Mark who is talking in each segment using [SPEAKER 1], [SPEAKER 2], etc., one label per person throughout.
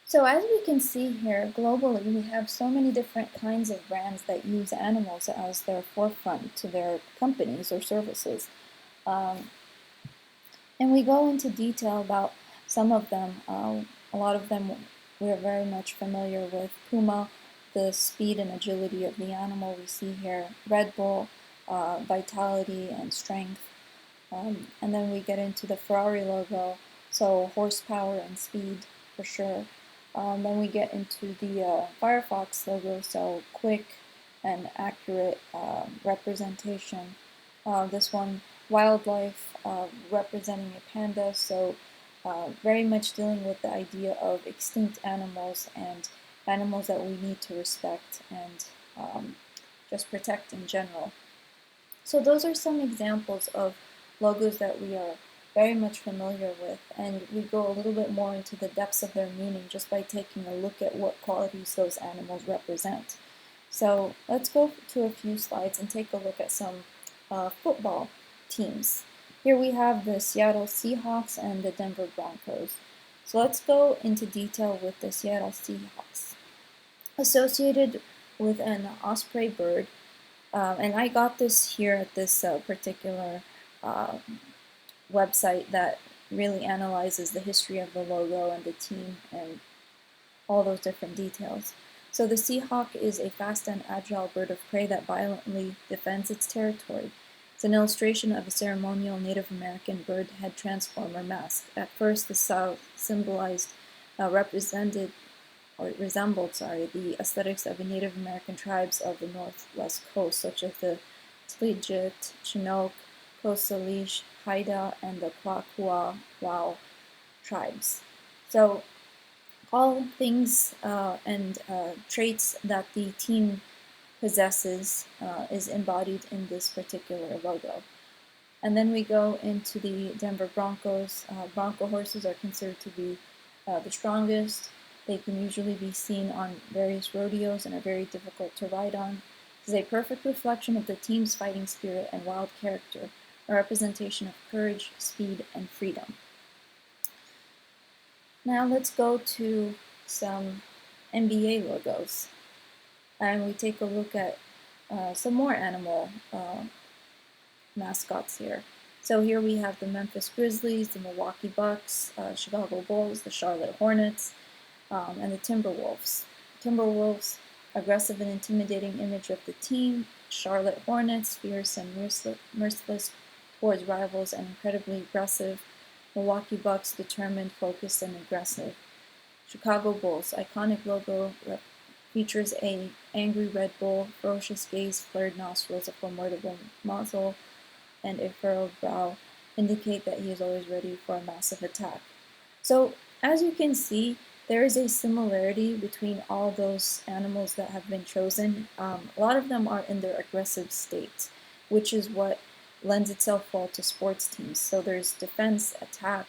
[SPEAKER 1] So as we can see here, globally, we have so many different kinds of brands that use animals as their forefront to their companies or services. Um, and we go into detail about some of them. A lot of them we're very much familiar with. Puma, the speed and agility of the animal we see here. Red Bull, vitality and strength. And then we get into the Ferrari logo, so horsepower and speed for sure. Then we get into the Firefox logo, so quick and accurate representation. This one, wildlife, representing a panda, so very much dealing with the idea of extinct animals and animals that we need to respect and just protect in general. So those are some examples of logos that we are very much familiar with, and we go a little bit more into the depths of their meaning just by taking a look at what qualities those animals represent. So let's go to a few slides and take a look at some football teams. Here we have the Seattle Seahawks and the Denver Broncos. So let's go into detail with the Seattle Seahawks. Associated with an osprey bird, and I got this here at this particular uh, website that really analyzes the history of the logo and the team and all those different details. So the Seahawk is a fast and agile bird of prey that violently defends its territory. It's an illustration of a ceremonial Native American bird head transformer mask. At first, the South symbolized, represented, or resembled, the aesthetics of the Native American tribes of the Northwest Coast, such as the Tlingit, Chinook, Coast Salish, Haida, and the Kwakwaka'wakw tribes. So all things and traits that the team possesses is embodied in this particular logo. And then we go into the Denver Broncos. Bronco horses are considered to be the strongest. They can usually be seen on various rodeos and are very difficult to ride on. This is a perfect reflection of the team's fighting spirit and wild character, a representation of courage, speed, and freedom. Now let's go to some NBA logos, and we take a look at some more animal mascots here. So here we have the Memphis Grizzlies, the Milwaukee Bucks, Chicago Bulls, the Charlotte Hornets, and the Timberwolves. Timberwolves, aggressive and intimidating image of the team. Charlotte Hornets, fierce and merciless towards rivals and incredibly aggressive. Milwaukee Bucks, determined, focused, and aggressive. Chicago Bulls, iconic logo features a angry Red Bull, ferocious gaze, flared nostrils, a formidable muzzle, and a furrowed brow indicate that he is always ready for a massive attack. So as you can see, there is a similarity between all those animals that have been chosen. A lot of them are in their aggressive state, which is what lends itself well to sports teams. So there's defense, attack,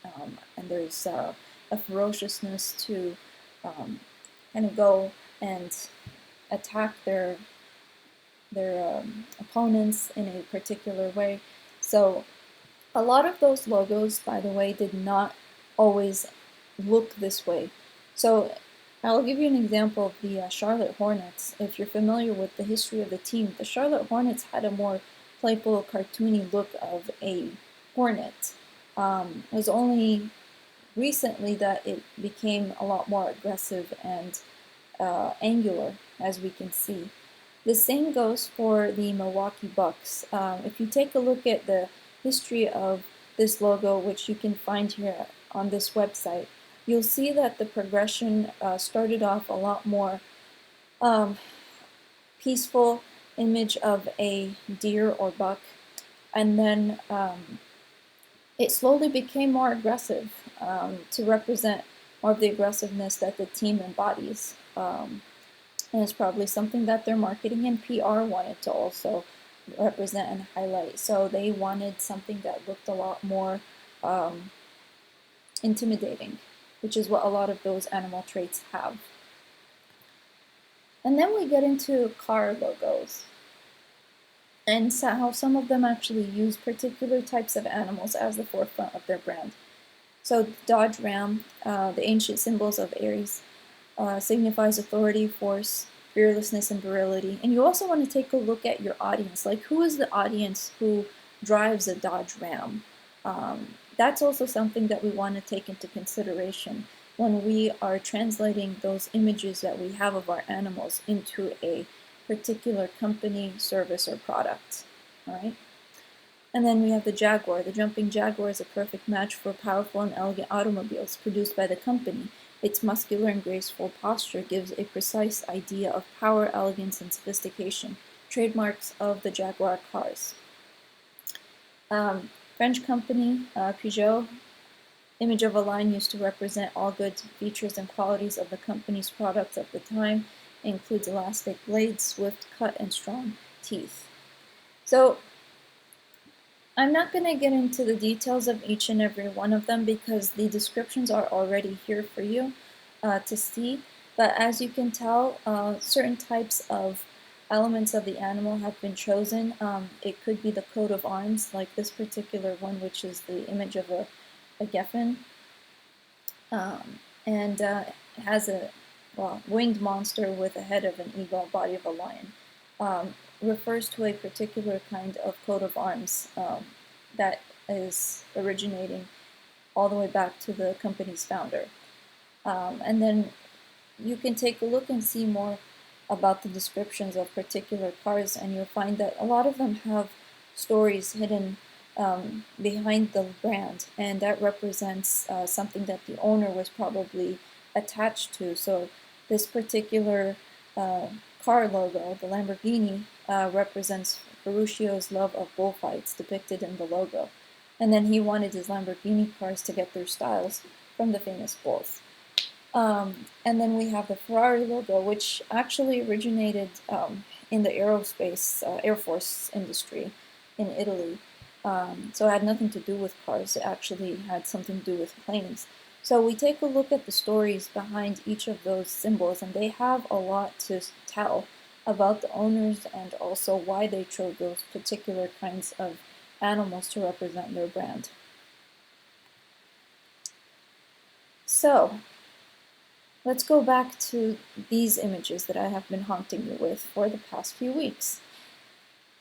[SPEAKER 1] and there's a ferociousness to kind of go and attack their opponents in a particular way. So a lot of those logos, by the way, did not always look this way. So I'll give you an example of the Charlotte Hornets. If you're familiar with the history of the team, the Charlotte Hornets had a more playful, cartoony look of a hornet. It was only recently that it became a lot more aggressive and angular, as we can see. The same goes for the Milwaukee Bucks. If you take a look at the history of this logo, which you can find here on this website, you'll see that the progression started off a lot more peaceful image of a deer or buck, and then it slowly became more aggressive to represent more of the aggressiveness that the team embodies. And it's probably something that their marketing and PR wanted to also represent and highlight. So they wanted something that looked a lot more intimidating, which is what a lot of those animal traits have. And then we get into car logos, and how some of them actually use particular types of animals as the forefront of their brand. So Dodge Ram, the ancient symbols of Aries, signifies authority, force, fearlessness, and virility. And you also want to take a look at your audience. Like, who is the audience who drives a Dodge Ram? That's also something that we want to take into consideration when we are translating those images that we have of our animals into a particular company, service, or product. All right. And then we have the Jaguar. The jumping Jaguar is a perfect match for powerful and elegant automobiles produced by the company. Its muscular and graceful posture gives a precise idea of power, elegance, and sophistication, trademarks of the Jaguar cars. French company, Peugeot, image of a lion used to represent all good features and qualities of the company's products at the time. It includes elastic blades, swift cut, and strong teeth. So I'm not going to get into the details of each and every one of them because the descriptions are already here for you to see. But as you can tell, certain types of elements of the animal have been chosen. It could be the coat of arms, like this particular one, which is the image of a geffen. And has a winged monster with a head of an eagle, body of a lion. Refers to a particular kind of coat of arms that is originating all the way back to the company's founder. And then you can take a look and see more about the descriptions of particular cars, and you'll find that a lot of them have stories hidden behind the brand, and that represents something that the owner was probably attached to. So this particular car logo, the Lamborghini, represents Ferruccio's love of bullfights depicted in the logo. And then he wanted his Lamborghini cars to get their styles from the famous bulls. And then we have the Ferrari logo, which actually originated in the aerospace, Air Force industry in Italy. So it had nothing to do with cars, it actually had something to do with planes. So we take a look at the stories behind each of those symbols, and they have a lot to tell about the owners and also why they chose those particular kinds of animals to represent their brand. So let's go back to these images that I have been haunting you with for the past few weeks.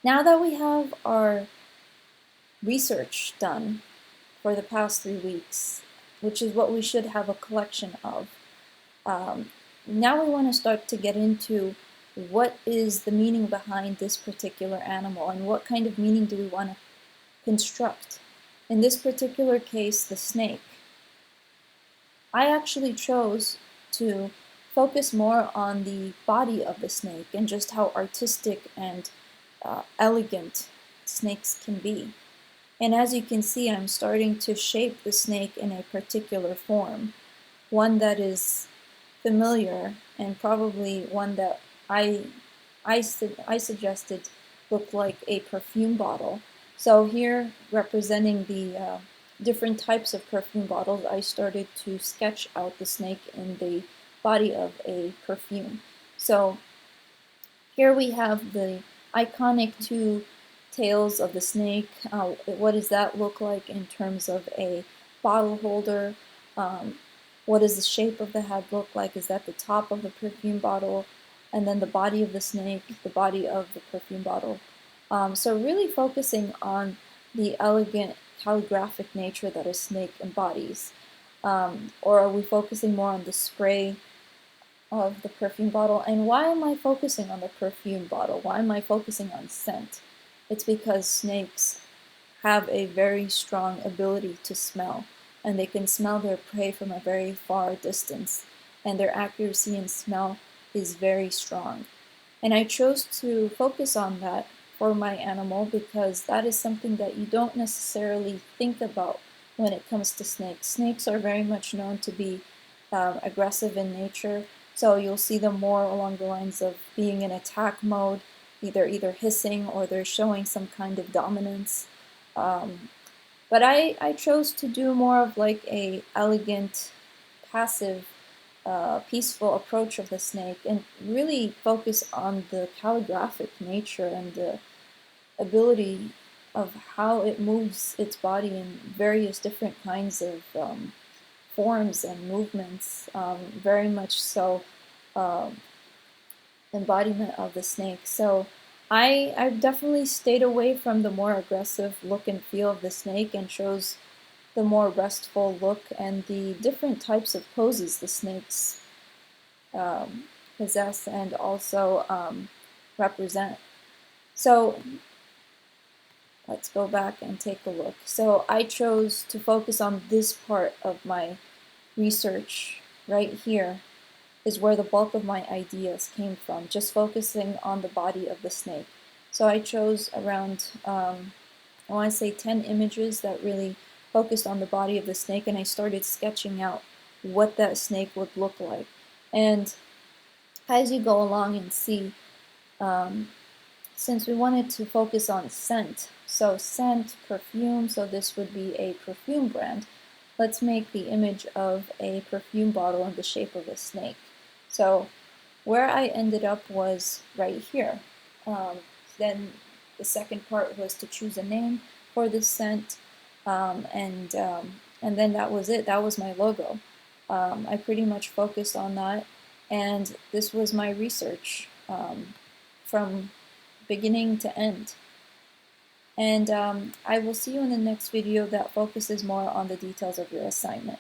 [SPEAKER 1] Now that we have our research done for the past 3 weeks, which is what we should have a collection of, now we want to start to get into what is the meaning behind this particular animal and what kind of meaning do we want to construct. In this particular case, the snake. I actually chose to focus more on the body of the snake and just how artistic and elegant snakes can be. And as you can see, I'm starting to shape the snake in a particular form, one that is familiar and probably one that I suggested looked like a perfume bottle. So here, representing the different types of perfume bottles, I started to sketch out the snake in the body of a perfume. So here we have the iconic two tails of the snake. What does that look like in terms of a bottle holder? What does the shape of the head look like? Is that the top of the perfume bottle? And then the body of the snake, the body of the perfume bottle. So really focusing on the elegant calligraphic nature that a snake embodies. Or are we focusing more on the spray of the perfume bottle? And why am I focusing on the perfume bottle? Why am I focusing on scent? It's because snakes have a very strong ability to smell, and they can smell their prey from a very far distance, and their accuracy in smell is very strong. And I chose to focus on that for my animal because that is something that you don't necessarily think about when it comes to snakes. Snakes are very much known to be aggressive in nature, so you'll see them more along the lines of being in attack mode, either hissing or they're showing some kind of dominance. But I chose to do more of like a elegant, passive, peaceful approach of the snake and really focus on the calligraphic nature and the ability of how it moves its body in various different kinds of forms and movements, very much so embodiment of the snake. So I've definitely stayed away from the more aggressive look and feel of the snake and chose the more restful look and the different types of poses the snakes possess and also represent. So let's go back and take a look. So I chose to focus on this part of my research right here is where the bulk of my ideas came from, just focusing on the body of the snake. So I chose around, I want to say 10 images that really focused on the body of the snake, and I started sketching out what that snake would look like. And as you go along and see, since we wanted to focus on scent, so scent, perfume, so this would be a perfume brand, let's make the image of a perfume bottle in the shape of a snake. So where I ended up was right here. Then the second part was to choose a name for this scent, and then that was it. That was my logo. I pretty much focused on that, and this was my research from beginning to end. And I will see you in the next video that focuses more on the details of your assignment.